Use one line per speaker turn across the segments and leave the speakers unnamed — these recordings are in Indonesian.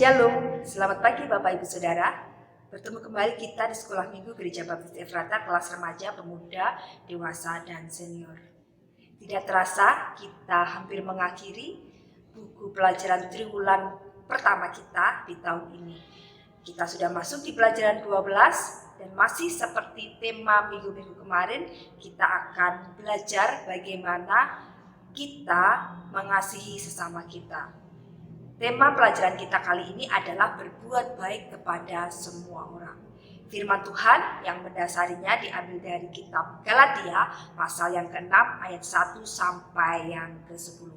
Shalom, selamat pagi Bapak Ibu Saudara. Bertemu kembali kita di Sekolah Minggu Gereja Baptis Efrata, kelas remaja, pemuda, dewasa, dan senior. Tidak terasa kita hampir mengakhiri buku pelajaran triwulan pertama kita di tahun ini. Kita sudah masuk di pelajaran 12 dan masih seperti tema minggu-minggu kemarin, kita akan belajar bagaimana kita mengasihi sesama kita. Tema pelajaran kita kali ini adalah berbuat baik kepada semua orang. Firman Tuhan yang mendasarinya diambil dari kitab Galatia pasal yang ke-6 ayat 1 sampai yang ke-10.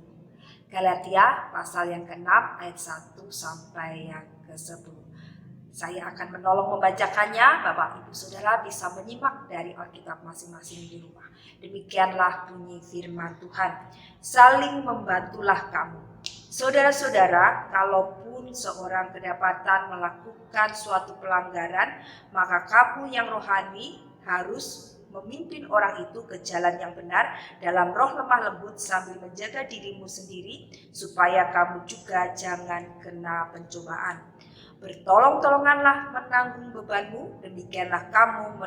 Galatia pasal yang ke-6 ayat 1 sampai yang ke-10. Saya akan menolong membacakannya, Bapak Ibu Saudara bisa menyimak dari Alkitab masing-masing di rumah. Demikianlah bunyi firman Tuhan. Saling membantulah kamu. Saudara-saudara, kalaupun seorang kedapatan melakukan suatu pelanggaran, maka kamu yang rohani harus memimpin orang itu ke jalan yang benar dalam roh lemah lembut sambil menjaga dirimu sendiri, supaya kamu juga jangan kena pencobaan. Bertolong-tolonganlah menanggung bebanmu, demikianlah kamu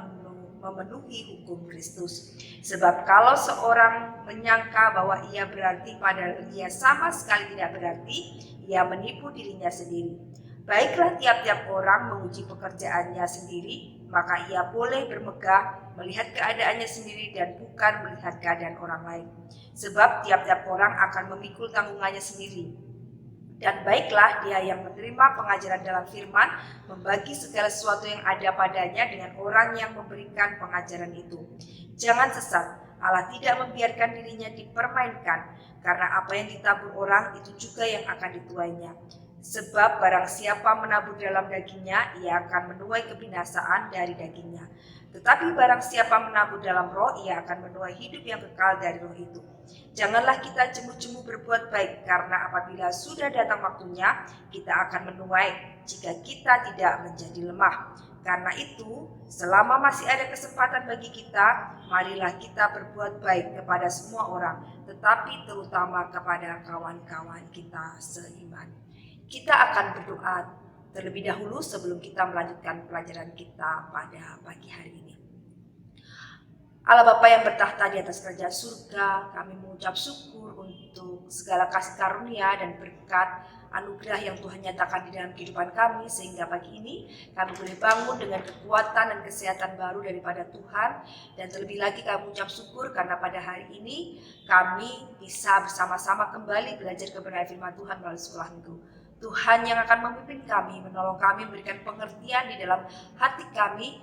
memenuhi hukum Kristus. Sebab kalau seorang menyangka bahwa ia berarti padahal ia sama sekali tidak berarti, ia menipu dirinya sendiri. Baiklah tiap-tiap orang menguji pekerjaannya sendiri, maka ia boleh bermegah melihat keadaannya sendiri dan bukan melihat keadaan orang lain. Sebab tiap-tiap orang akan memikul tanggungannya sendiri. Dan baiklah dia yang menerima pengajaran dalam firman, membagi segala sesuatu yang ada padanya dengan orang yang memberikan pengajaran itu. Jangan sesat, Allah tidak membiarkan dirinya dipermainkan, karena apa yang ditabur orang itu juga yang akan dituainya. Sebab barang siapa menabur dalam dagingnya, ia akan menuai kebinasaan dari dagingnya. Tetapi barang siapa menabur dalam roh, ia akan menuai hidup yang kekal dari roh itu. Janganlah kita jemu-jemu berbuat baik, karena apabila sudah datang waktunya, kita akan menuai jika kita tidak menjadi lemah. Karena itu, selama masih ada kesempatan bagi kita, marilah kita berbuat baik kepada semua orang, tetapi terutama kepada kawan-kawan kita seiman. Kita akan berdoa terlebih dahulu sebelum kita melanjutkan pelajaran kita pada pagi hari ini. Allah Bapa yang bertahta di atas kerajaan surga, kami mengucap syukur untuk segala kasih karunia dan berkat anugerah yang Tuhan nyatakan di dalam kehidupan kami, sehingga pagi ini kami boleh bangun dengan kekuatan dan kesehatan baru daripada Tuhan. Dan terlebih lagi kami mengucap syukur karena pada hari ini kami bisa bersama-sama kembali belajar kebenaran firman Tuhan melalui sekolah minggu. Tuhan yang akan memimpin kami, menolong kami, memberikan pengertian di dalam hati kami,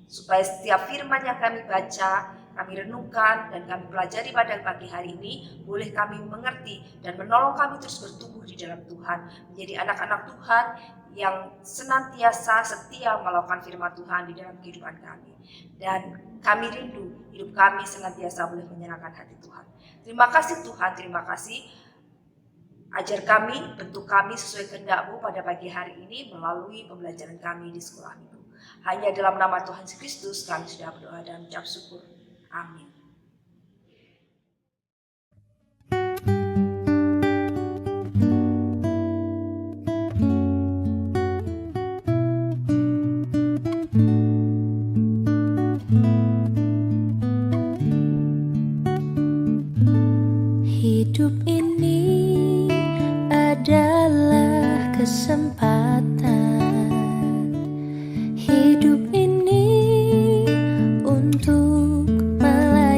supaya setiap firman yang kami baca, kami renungkan, dan kami pelajari pada pagi hari ini, boleh kami mengerti dan menolong kami terus bertumbuh di dalam Tuhan, menjadi anak-anak Tuhan yang senantiasa setia melakukan firman Tuhan di dalam kehidupan kami. Dan kami rindu hidup kami senantiasa boleh menyenangkan hati Tuhan. Terima kasih Tuhan, terima kasih. Ajar kami, bentuk kami sesuai kehendak-Mu pada pagi hari ini melalui pembelajaran kami di sekolah minggu. Hanya dalam nama Tuhan Yesus Kristus kami sudah berdoa dan mengucap syukur. Amin.
Hidup ini adalah kesempatan. Hidup ini untuk melayani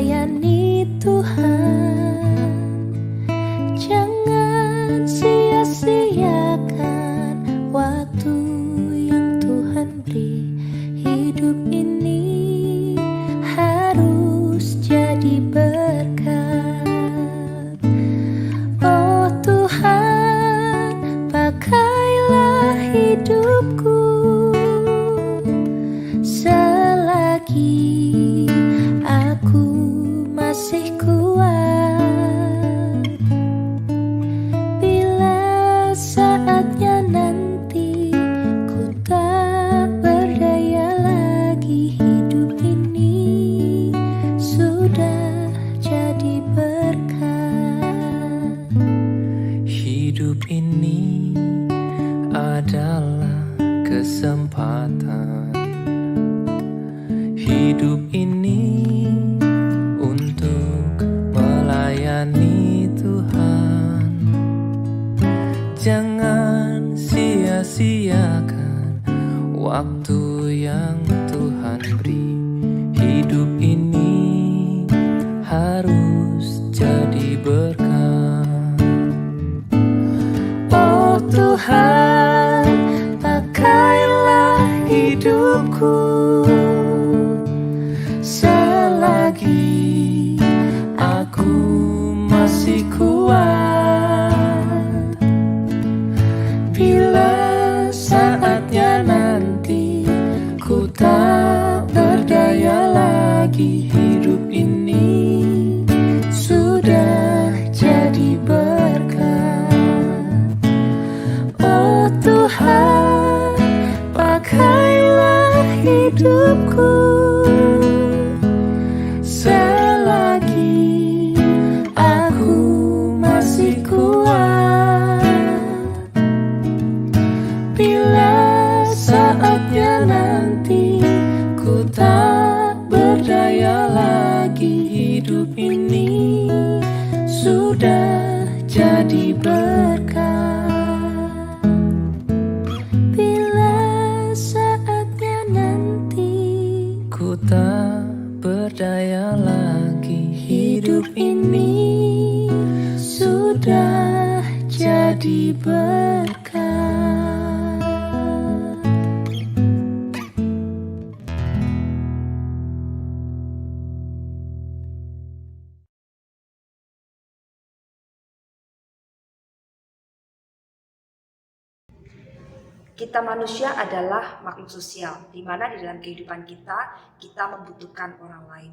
hidup ini untuk melayani Tuhan. Jangan sia-siakan waktu yang Tuhan beri. Hidup ini harus jadi berkah. Oh Tuhan, pakailah hidupku selagi aku masih kuat. Bila saatnya nanti ku tak berdaya lagi, hidup ini sudah jadi berkah. Oh Tuhan, pakailah hidupku selagi aku masih kuat. Bila saatnya nanti ku tak berdaya lagi, hidup ini sudah jadi berkah. Bila saatnya nanti ku tak berdaya lagi, hidup ini sudah jadi berkah.
Kita manusia adalah makhluk sosial, di mana di dalam kehidupan kita membutuhkan orang lain.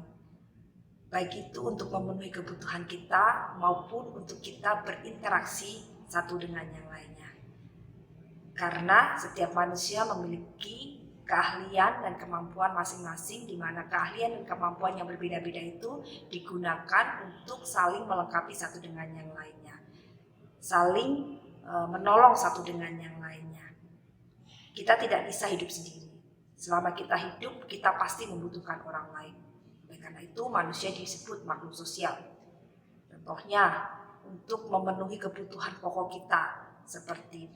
Baik itu untuk memenuhi kebutuhan kita maupun untuk kita berinteraksi satu dengan yang lainnya. Karena setiap manusia memiliki keahlian dan kemampuan masing-masing, di mana keahlian dan kemampuan yang berbeda-beda itu digunakan untuk saling melengkapi satu dengan yang lainnya. Saling menolong satu dengan yang lainnya. Kita tidak bisa hidup sendiri. Selama kita hidup, kita pasti membutuhkan orang lain. Oleh karena itu, manusia disebut makhluk sosial. Contohnya, untuk memenuhi kebutuhan pokok kita, seperti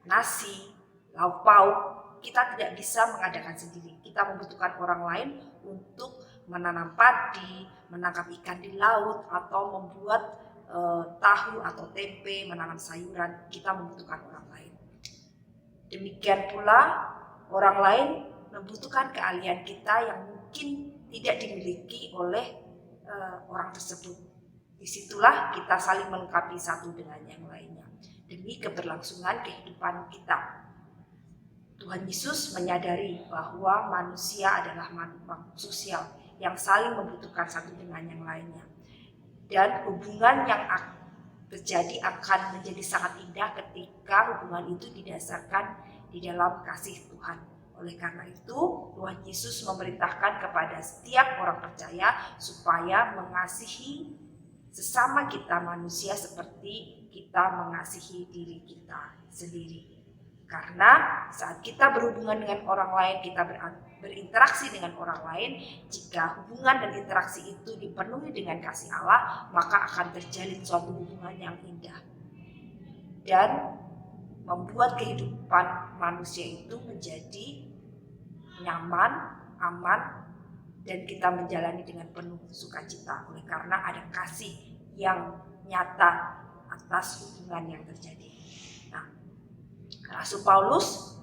nasi, lauk pauk, kita tidak bisa mengadakan sendiri. Kita membutuhkan orang lain untuk menanam padi, menangkap ikan di laut, atau membuat tahu atau tempe, menanam sayuran. Kita membutuhkan orang lain. Demikian pula orang lain membutuhkan keahlian kita yang mungkin tidak dimiliki oleh orang tersebut. Disitulah kita saling melengkapi satu dengan yang lainnya demi keberlangsungan kehidupan kita. Tuhan Yesus menyadari bahwa manusia adalah makhluk sosial yang saling membutuhkan satu dengan yang lainnya. Dan hubungan yang terjadi akan menjadi sangat indah ketika hubungan itu didasarkan di dalam kasih Tuhan. Oleh karena itu, Tuhan Yesus memerintahkan kepada setiap orang percaya supaya mengasihi sesama kita manusia seperti kita mengasihi diri kita sendiri. Karena saat kita berhubungan dengan orang lain, kita berinteraksi dengan orang lain, jika hubungan dan interaksi itu dipenuhi dengan kasih Allah, maka akan terjalin suatu hubungan yang indah dan membuat kehidupan manusia itu menjadi nyaman, aman, dan kita menjalani dengan penuh sukacita oleh karena ada kasih yang nyata atas hubungan yang terjadi. Nah, Rasul Paulus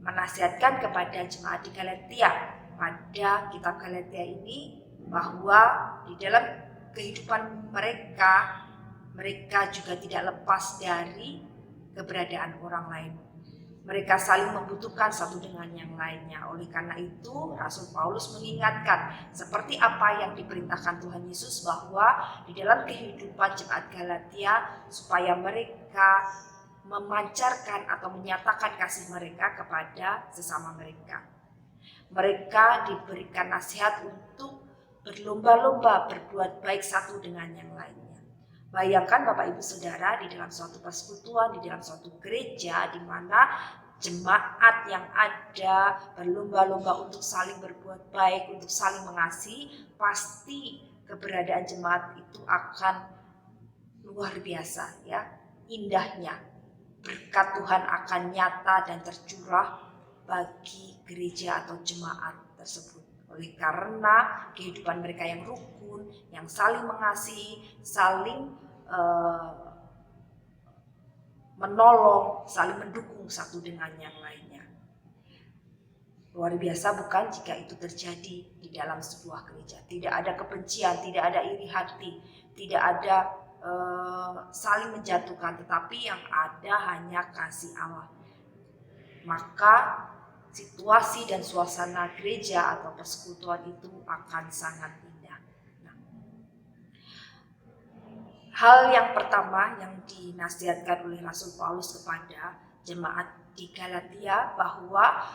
menasihatkan kepada jemaat di Galatia pada kitab Galatia ini bahwa di dalam kehidupan mereka juga tidak lepas dari keberadaan orang lain. Mereka saling membutuhkan satu dengan yang lainnya. Oleh karena itu, Rasul Paulus mengingatkan seperti apa yang diperintahkan Tuhan Yesus bahwa di dalam kehidupan jemaat Galatia supaya mereka memancarkan atau menyatakan kasih mereka kepada sesama mereka. Mereka diberikan nasihat untuk berlomba-lomba berbuat baik satu dengan yang lainnya. Bayangkan Bapak Ibu Saudara di dalam suatu persekutuan, di dalam suatu gereja di mana jemaat yang ada berlomba-lomba untuk saling berbuat baik, untuk saling mengasihi, pasti keberadaan jemaat itu akan luar biasa ya, indahnya. Berkat Tuhan akan nyata dan tercurah bagi gereja atau jemaat tersebut. Oleh karena kehidupan mereka yang rukun, yang saling mengasihi, saling menolong, saling mendukung satu dengan yang lainnya. Luar biasa bukan jika itu terjadi di dalam sebuah gereja. Tidak ada kebencian, tidak ada iri hati, tidak ada saling menjatuhkan, tetapi yang ada hanya kasih Allah. Maka situasi dan suasana gereja atau persekutuan itu akan sangat indah. Nah, hal yang pertama yang dinasihatkan oleh Rasul Paulus kepada jemaat di Galatia, bahwa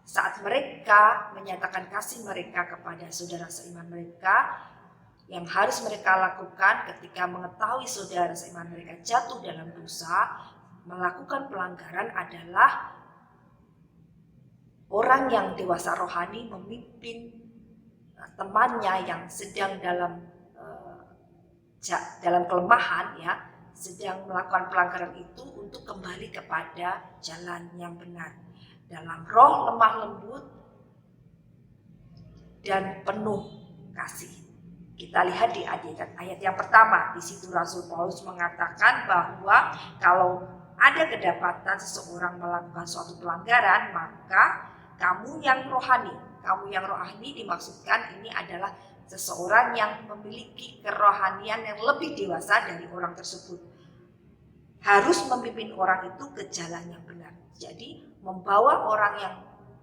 saat mereka menyatakan kasih mereka kepada saudara seiman mereka, yang harus mereka lakukan ketika mengetahui saudara seiman mereka jatuh dalam dosa, melakukan pelanggaran, adalah orang yang dewasa rohani memimpin temannya yang sedang dalam kelemahan ya, sedang melakukan pelanggaran itu, untuk kembali kepada jalan yang benar dalam roh lemah lembut dan penuh kasih. Kita lihat di ayat yang pertama, di situ Rasul Paulus mengatakan bahwa kalau ada kedapatan seseorang melakukan suatu pelanggaran, maka kamu yang rohani dimaksudkan ini adalah seseorang yang memiliki kerohanian yang lebih dewasa dari orang tersebut, harus memimpin orang itu ke jalan yang benar. Jadi membawa orang yang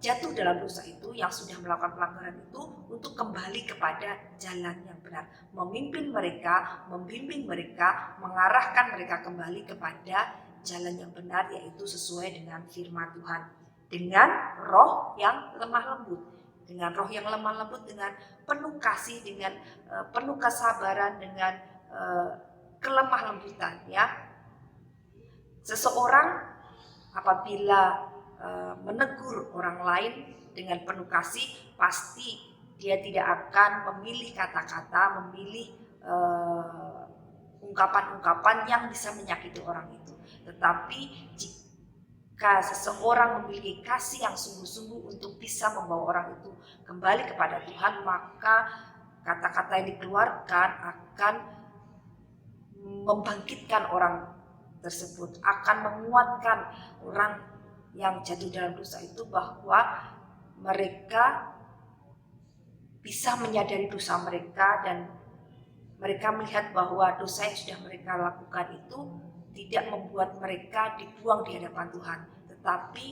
jatuh dalam dosa itu, yang sudah melakukan pelanggaran itu, untuk kembali kepada jalan yang benar, memimpin mereka, membimbing mereka, mengarahkan mereka kembali kepada jalan yang benar, yaitu sesuai dengan firman Tuhan, dengan roh yang lemah lembut, dengan penuh kasih, dengan penuh kesabaran, dengan kelemah lembutan ya. Seseorang apabila menegur orang lain dengan penuh kasih, pasti dia tidak akan memilih kata-kata, memilih ungkapan-ungkapan yang bisa menyakiti orang itu. Tetapi jika seseorang memiliki kasih yang sungguh-sungguh untuk bisa membawa orang itu kembali kepada Tuhan, maka kata-kata yang dikeluarkan akan membangkitkan orang tersebut, akan menguatkan orang yang jatuh dalam dosa itu, bahwa mereka bisa menyadari dosa mereka, dan mereka melihat bahwa dosa yang sudah mereka lakukan itu tidak membuat mereka dibuang di hadapan Tuhan, tetapi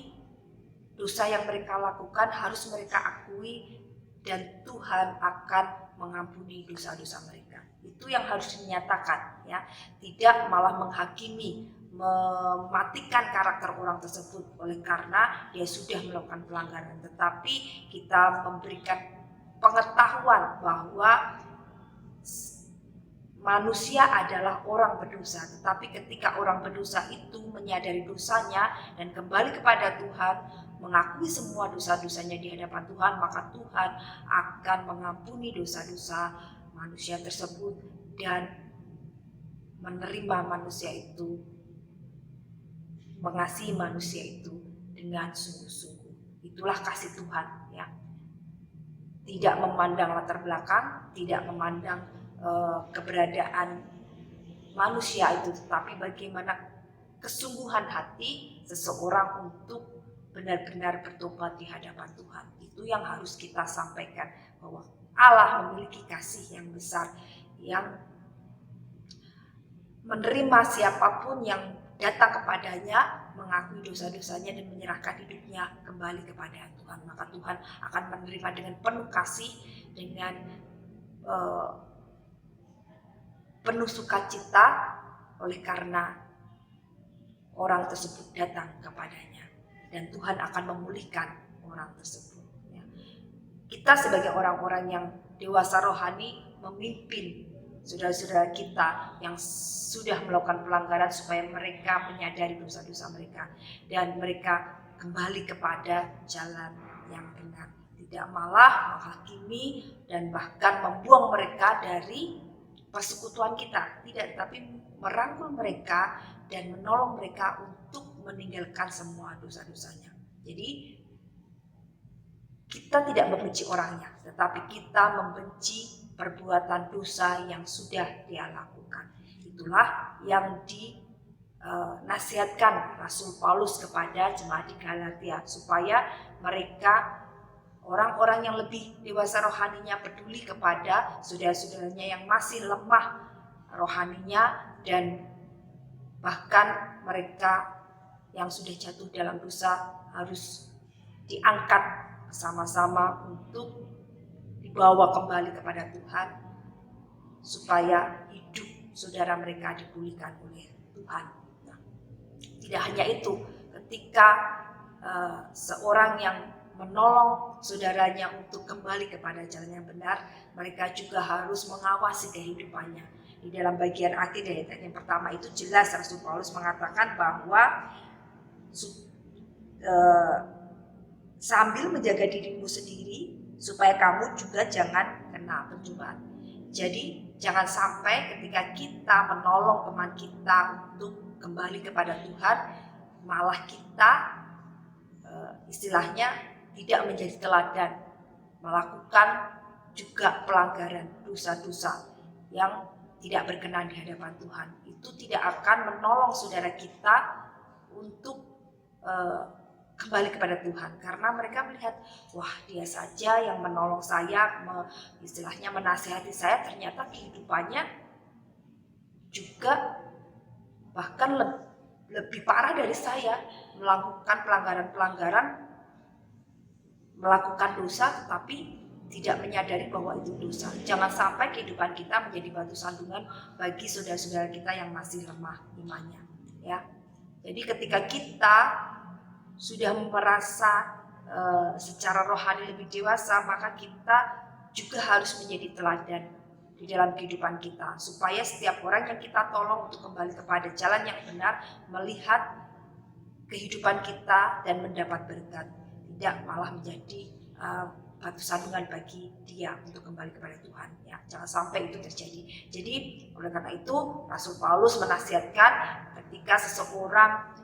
dosa yang mereka lakukan harus mereka akui, dan Tuhan akan mengampuni dosa-dosa mereka. Itu yang harus dinyatakan ya, tidak malah menghakimi, mematikan karakter orang tersebut oleh karena dia sudah melakukan pelanggaran, tetapi kita memberikan pengetahuan bahwa manusia adalah orang berdosa, tetapi ketika orang berdosa itu menyadari dosanya dan kembali kepada Tuhan, mengakui semua dosa-dosanya di hadapan Tuhan, maka Tuhan akan mengampuni dosa-dosa manusia tersebut dan menerima manusia itu, mengasihi manusia itu dengan sungguh-sungguh. Itulah kasih Tuhan ya. Tidak memandang latar belakang, tidak memandang keberadaan manusia itu, tetapi bagaimana kesungguhan hati seseorang untuk benar-benar bertobat di hadapan Tuhan. Itu yang harus kita sampaikan, bahwa Allah memiliki kasih yang besar, yang menerima siapapun yang datang kepadanya, mengakui dosa-dosanya dan menyerahkan hidupnya kembali kepada Tuhan. Maka Tuhan akan menerima dengan penuh kasih, dengan penuh sukacita, oleh karena orang tersebut datang kepadanya, dan Tuhan akan memulihkan orang tersebut ya. Kita sebagai orang-orang yang dewasa rohani memimpin saudara-saudara kita yang sudah melakukan pelanggaran, supaya mereka menyadari dosa-dosa mereka dan mereka kembali kepada jalan yang benar. Tidak malah menghakimi dan bahkan membuang mereka dari persekutuan kita. Tidak, tetapi merangkul mereka dan menolong mereka untuk meninggalkan semua dosa-dosanya. Jadi kita tidak membenci orangnya, tetapi kita membenci perbuatan dosa yang sudah dia lakukan. Itulah yang dinasihatkan Rasul Paulus kepada jemaat di Galatia, supaya mereka orang-orang yang lebih dewasa rohaninya peduli kepada saudara-saudaranya yang masih lemah rohaninya, dan bahkan mereka yang sudah jatuh dalam dosa harus diangkat sama-sama untuk dibawa kembali kepada Tuhan, supaya hidup saudara mereka dipulihkan oleh Tuhan. Nah, tidak hanya itu, ketika seorang yang menolong saudaranya untuk kembali kepada jalan yang benar, mereka juga harus mengawasi kehidupannya. Di dalam bagian akhir dari ayat yang pertama itu jelas Rasul Paulus mengatakan bahwa sambil menjaga dirimu sendiri supaya kamu juga jangan kena pencobaan. Jadi jangan sampai ketika kita menolong teman kita untuk kembali kepada Tuhan, malah kita istilahnya tidak menjadi teladan, melakukan juga pelanggaran dosa-dosa yang tidak berkenan di hadapan Tuhan. Itu tidak akan menolong saudara kita untuk kembali kepada Tuhan, karena mereka melihat, wah dia saja yang menolong saya, istilahnya menasihati saya, ternyata kehidupannya juga bahkan lebih parah dari saya, melakukan pelanggaran-pelanggaran, melakukan dosa tetapi tidak menyadari bahwa itu dosa. Jangan sampai kehidupan kita menjadi batu sandungan bagi saudara-saudara kita yang masih lemah imannya, ya. Jadi ketika kita sudah merasa secara rohani lebih dewasa, maka kita juga harus menjadi teladan di dalam kehidupan kita, supaya setiap orang yang kita tolong untuk kembali kepada jalan yang benar melihat kehidupan kita dan mendapat berkat, tidak malah menjadi batu sandungan bagi dia untuk kembali kepada Tuhan. Ya, jangan sampai itu terjadi. Jadi oleh karena itu Rasul Paulus menasihatkan ketika seseorang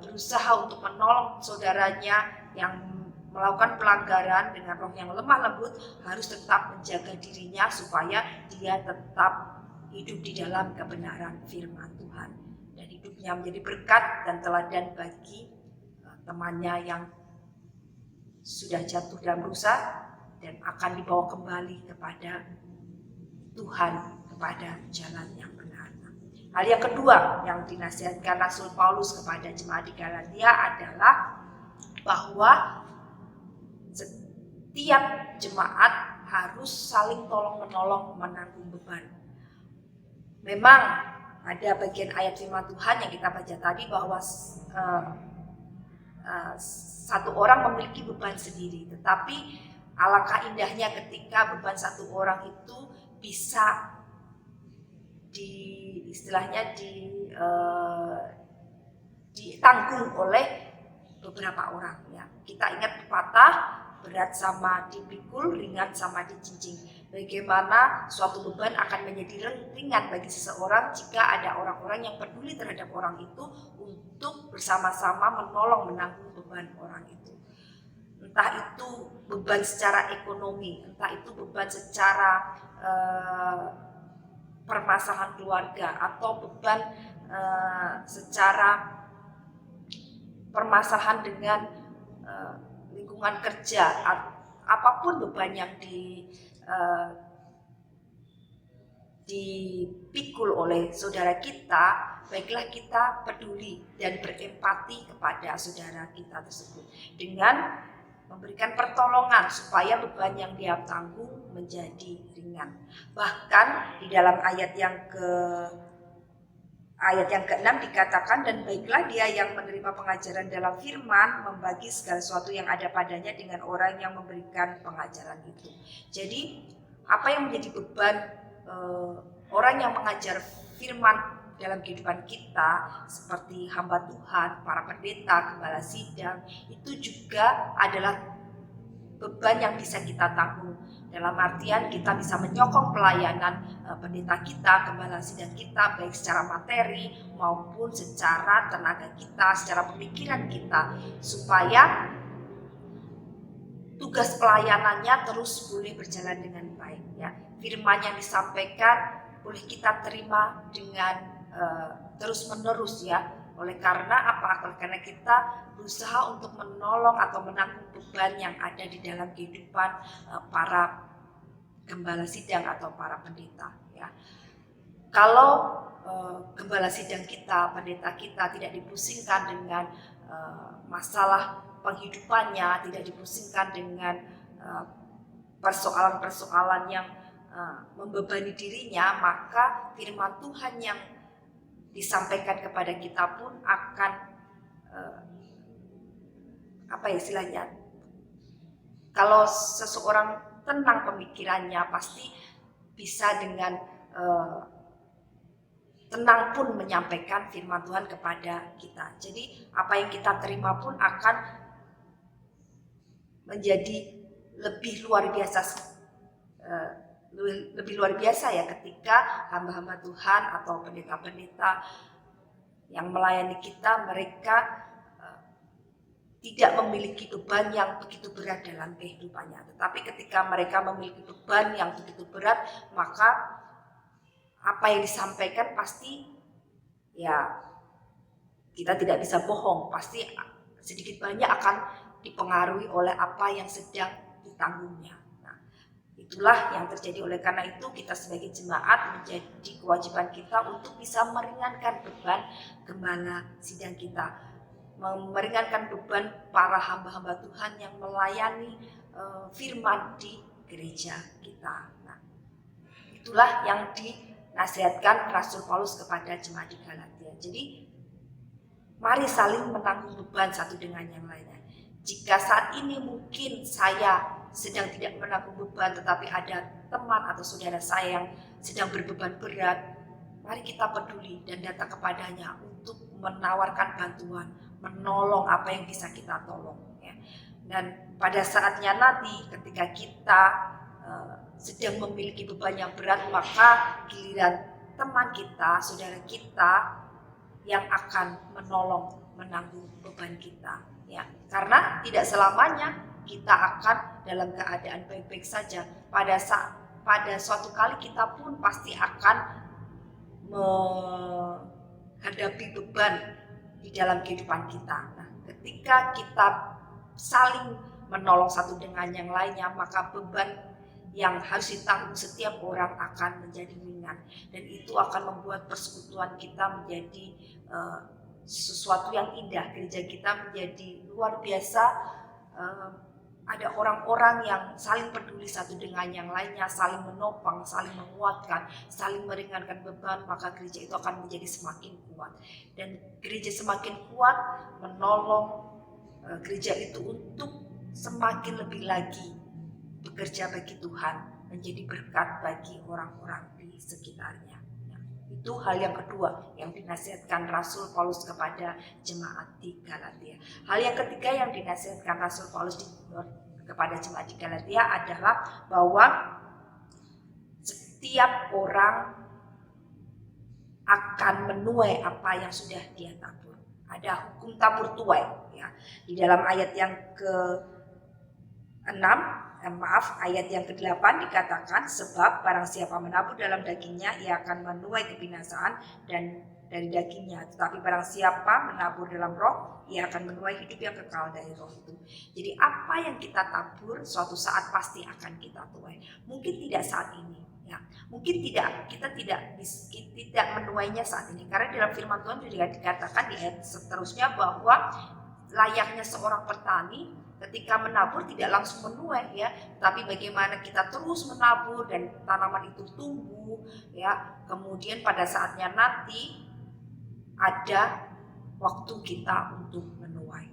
berusaha untuk menolong saudaranya yang melakukan pelanggaran dengan roh yang lemah lembut, harus tetap menjaga dirinya supaya dia tetap hidup di dalam kebenaran firman Tuhan dan hidupnya menjadi berkat dan teladan bagi temannya yang sudah jatuh dalam dosa dan akan dibawa kembali kepada Tuhan, kepada jalan yang benar. Hal yang kedua yang dinasihatkan Rasul Paulus kepada jemaat di Galatia adalah bahwa setiap jemaat harus saling tolong-menolong menanggung beban. Memang ada bagian ayat firman Tuhan yang kita baca tadi bahwa satu orang memiliki beban sendiri, tetapi alangkah indahnya ketika beban satu orang itu bisa ditanggung oleh beberapa orang, ya. Kita ingat pepatah, berat sama dipikul, ringan sama dicincing. Bagaimana suatu beban akan menjadi ringan bagi seseorang jika ada orang-orang yang peduli terhadap orang itu untuk bersama-sama menolong menanggung beban orang itu. Entah itu beban secara ekonomi, entah itu beban secara permasalahan keluarga, atau beban secara permasalahan dengan lingkungan kerja, apapun beban yang dipikul oleh saudara kita, baiklah kita peduli dan berempati kepada saudara kita tersebut dengan memberikan pertolongan supaya beban yang dia tanggung menjadi ringan. Bahkan di dalam ayat yang ke-6 dikatakan, dan baiklah dia yang menerima pengajaran dalam firman membagi segala sesuatu yang ada padanya dengan orang yang memberikan pengajaran itu. Jadi apa yang menjadi beban orang yang mengajar firman dalam kehidupan kita seperti hamba Tuhan, para pendeta, gembala sidang, itu juga adalah beban yang bisa kita tanggung. Dalam artian kita bisa menyokong pelayanan pendeta kita, gembala sidang kita, baik secara materi maupun secara tenaga kita, secara pemikiran kita, supaya tugas pelayanannya terus boleh berjalan dengan baik. Ya, firman yang disampaikan boleh kita terima dengan terus menerus ya. Oleh karena apa? Oleh karena kita berusaha untuk menolong atau menanggung beban yang ada di dalam kehidupan para gembala sidang atau para pendeta. Ya, kalau gembala sidang kita, pendeta kita tidak dipusingkan dengan masalah penghidupannya, tidak dipusingkan dengan persoalan-persoalan yang membebani dirinya, maka firman Tuhan yang disampaikan kepada kita pun akan kalau seseorang tenang pemikirannya pasti bisa dengan tenang pun menyampaikan firman Tuhan kepada kita. Jadi apa yang kita terima pun akan menjadi lebih luar biasa ya, ketika hamba-hamba Tuhan atau pendeta-pendeta yang melayani kita, mereka tidak memiliki beban yang begitu berat dalam kehidupannya. Tetapi ketika mereka memiliki beban yang begitu berat, maka apa yang disampaikan pasti ya kita tidak bisa bohong, pasti sedikit banyak akan dipengaruhi oleh apa yang sedang ditanggungnya. Itulah yang terjadi. Oleh karena itu kita sebagai jemaat menjadi kewajiban kita untuk bisa meringankan beban gembala sidang kita, meringankan beban para hamba-hamba Tuhan yang melayani firman di gereja kita. Nah, itulah yang dinasihatkan Rasul Paulus kepada jemaat di Galatia. Jadi mari saling menanggung beban satu dengan yang lainnya. Jika saat ini mungkin saya sedang tidak menanggung beban, tetapi ada teman atau saudara saya yang sedang berbeban berat, mari kita peduli dan datang kepadanya untuk menawarkan bantuan, menolong apa yang bisa kita tolong. Ya. Dan pada saatnya nanti ketika kita sedang memiliki beban yang berat, maka giliran teman kita, saudara kita yang akan menolong, menanggung beban kita. Ya, karena tidak selamanya kita akan dalam keadaan baik-baik saja. Pada suatu kali kita pun pasti akan menghadapi beban di dalam kehidupan kita. Nah, ketika kita saling menolong satu dengan yang lainnya, maka beban yang harus ditanggung setiap orang akan menjadi ringan, dan itu akan membuat persekutuan kita menjadi sesuatu yang indah. Gereja kita menjadi luar biasa. Ada orang-orang yang saling peduli satu dengan yang lainnya, saling menopang, saling menguatkan, saling meringankan beban, maka gereja itu akan menjadi semakin kuat. Dan gereja semakin kuat menolong gereja itu untuk semakin lebih lagi bekerja bagi Tuhan, menjadi berkat bagi orang-orang di sekitarnya. Itu hal yang kedua yang dinasihatkan Rasul Paulus kepada jemaat di Galatia. Hal yang ketiga yang dinasihatkan Rasul Paulus kepada jemaat di Galatia adalah bahwa setiap orang akan menuai apa yang sudah dia tabur. Ada hukum tabur tuai. Ya. Di dalam ayat yang ayat yang ke-8 dikatakan, sebab barang siapa menabur dalam dagingnya, ia akan menuai kebinasaan dan dari dagingnya. Tetapi barang siapa menabur dalam roh, ia akan menuai hidup yang kekal dari roh itu. Jadi apa yang kita tabur suatu saat pasti akan kita tuai. Mungkin tidak saat ini, ya. Mungkin kita tidak menuainya saat ini, karena dalam firman Tuhan juga dikatakan di ayat seterusnya bahwa layaknya seorang petani ketika menabur tidak langsung menuai, ya, tapi bagaimana kita terus menabur dan tanaman itu tumbuh, ya. Kemudian pada saatnya nanti ada waktu kita untuk menuai.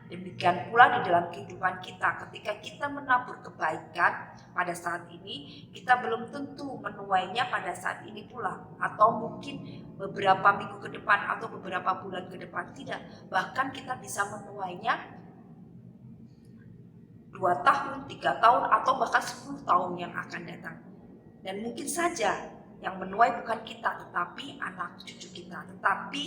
Demikian pula di dalam kehidupan kita, ketika kita menabur kebaikan pada saat ini, kita belum tentu menuainya pada saat ini pula, atau mungkin beberapa minggu ke depan atau beberapa bulan ke depan. Tidak, bahkan kita bisa menuainya 2 tahun, 3 tahun, atau bahkan 10 tahun yang akan datang. Dan mungkin saja yang menuai bukan kita, tetapi anak cucu kita. Tetapi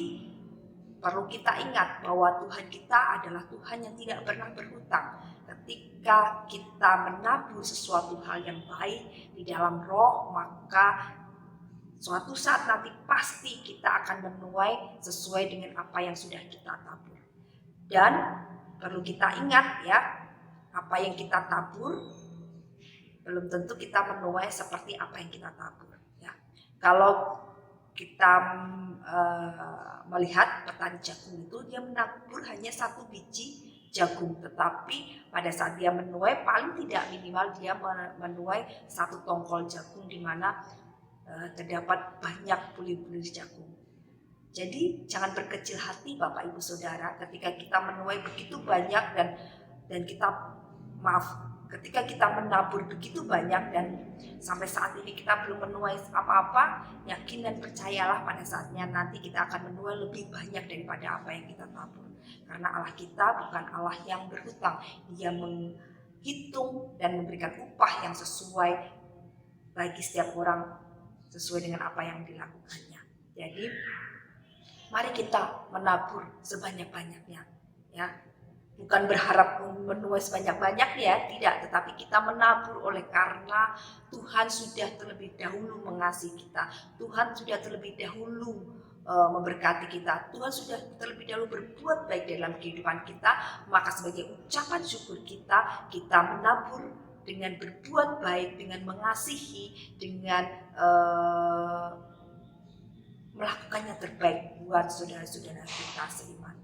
perlu kita ingat bahwa Tuhan kita adalah Tuhan yang tidak pernah berhutang. Ketika kita menabur sesuatu hal yang baik di dalam roh, maka suatu saat nanti pasti kita akan menuai sesuai dengan apa yang sudah kita tabur. Dan perlu kita ingat ya, apa yang kita tabur belum tentu kita menuai seperti apa yang kita tabur. Ya. Kalau kita melihat petani jagung itu, dia menabur hanya 1 biji jagung, tetapi pada saat dia menuai paling tidak minimal dia menuai 1 tongkol jagung di mana terdapat banyak bulir-bulir jagung. Jadi jangan berkecil hati Bapak Ibu Saudara ketika kita menuai begitu banyak dan ketika kita menabur begitu banyak dan sampai saat ini kita belum menuai apa-apa, yakin dan percayalah pada saatnya nanti kita akan menuai lebih banyak daripada apa yang kita tabur. Karena Allah kita bukan Allah yang berhutang, Dia menghitung dan memberikan upah yang sesuai bagi setiap orang sesuai dengan apa yang dilakukannya. Jadi mari kita menabur sebanyak-banyaknya, ya. Bukan berharap menuai sebanyak-banyaknya, tidak, tetapi kita menabur oleh karena Tuhan sudah terlebih dahulu mengasihi kita. Tuhan sudah terlebih dahulu memberkati kita. Tuhan sudah terlebih dahulu berbuat baik dalam kehidupan kita. Maka sebagai ucapan syukur kita menabur dengan berbuat baik, dengan mengasihi, dengan melakukannya terbaik buat saudara-saudara kita seiman.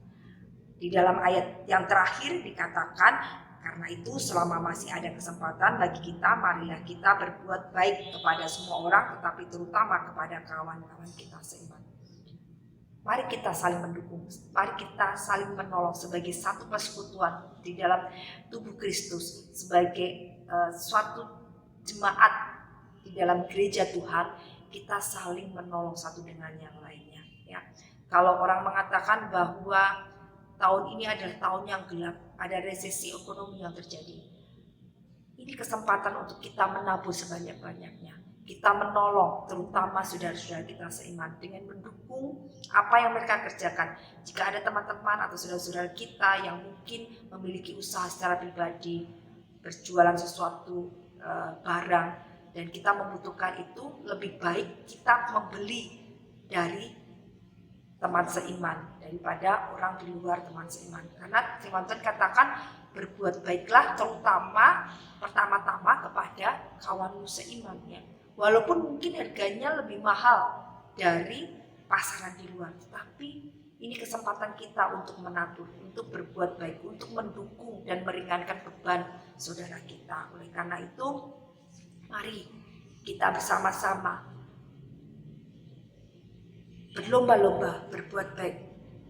Di dalam ayat yang terakhir dikatakan, karena itu selama masih ada kesempatan bagi kita, marilah kita berbuat baik kepada semua orang, tetapi terutama kepada kawan-kawan kita seiman. Mari kita saling mendukung, mari kita saling menolong sebagai satu persekutuan di dalam tubuh Kristus, sebagai suatu jemaat di dalam gereja Tuhan. Kita saling menolong satu dengan yang lainnya. Ya. Kalau orang mengatakan bahwa tahun ini adalah tahun yang gelap, ada resesi ekonomi yang terjadi. Ini kesempatan untuk kita menabur sebanyak-banyaknya. Kita menolong terutama saudara-saudara kita seiman dengan mendukung apa yang mereka kerjakan. Jika ada teman-teman atau saudara-saudara kita yang mungkin memiliki usaha secara pribadi, berjualan sesuatu barang, dan kita membutuhkan itu, lebih baik kita membeli dari teman seiman daripada orang di luar teman seiman. Karena firman Tuhan katakan berbuat baiklah terutama pertama-tama kepada kawanmu seiman, ya. Walaupun mungkin harganya lebih mahal dari pasaran di luar, tapi ini kesempatan kita untuk menabur, untuk berbuat baik, untuk mendukung dan meringankan beban saudara kita. Oleh karena itu, mari kita bersama-sama berlomba-lomba berbuat baik,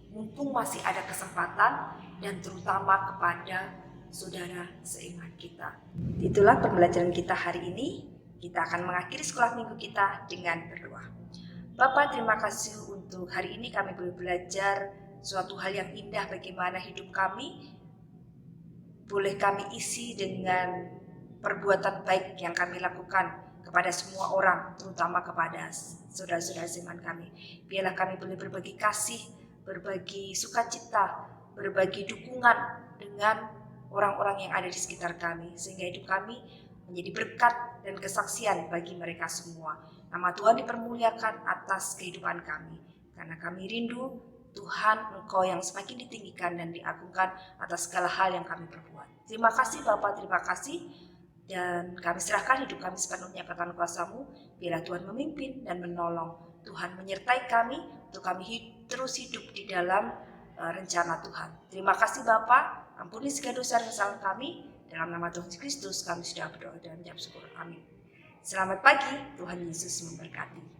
mumpung masih ada kesempatan, dan terutama kepada saudara seiman kita. Itulah pembelajaran kita hari ini. Kita akan mengakhiri sekolah minggu kita dengan berdoa. Bapa, terima kasih untuk hari ini kami boleh belajar suatu hal yang indah bagaimana hidup kami boleh kami isi dengan perbuatan baik yang kami lakukan kepada semua orang, terutama kepada saudara-saudara seiman kami. Biarlah kami boleh berbagi kasih, berbagi sukacita, berbagi dukungan dengan orang-orang yang ada di sekitar kami, sehingga hidup kami menjadi berkat dan kesaksian bagi mereka semua. Nama Tuhan dipermuliakan atas kehidupan kami, karena kami rindu Tuhan, Engkau yang semakin ditinggikan dan diagungkan atas segala hal yang kami perbuat. Terima kasih Bapa, terima kasih. Dan kami serahkan hidup kami sepenuhnya ke tangan kuasa-Mu. Biarlah Tuhan memimpin dan menolong. Tuhan menyertai kami untuk kami terus hidup di dalam rencana Tuhan. Terima kasih Bapa, ampuni segala dosa dan kesalahan kami. Dalam nama Tuhan Yesus Kristus kami sudah berdoa dan mengucap syukur. Amin. Selamat pagi, Tuhan Yesus memberkati.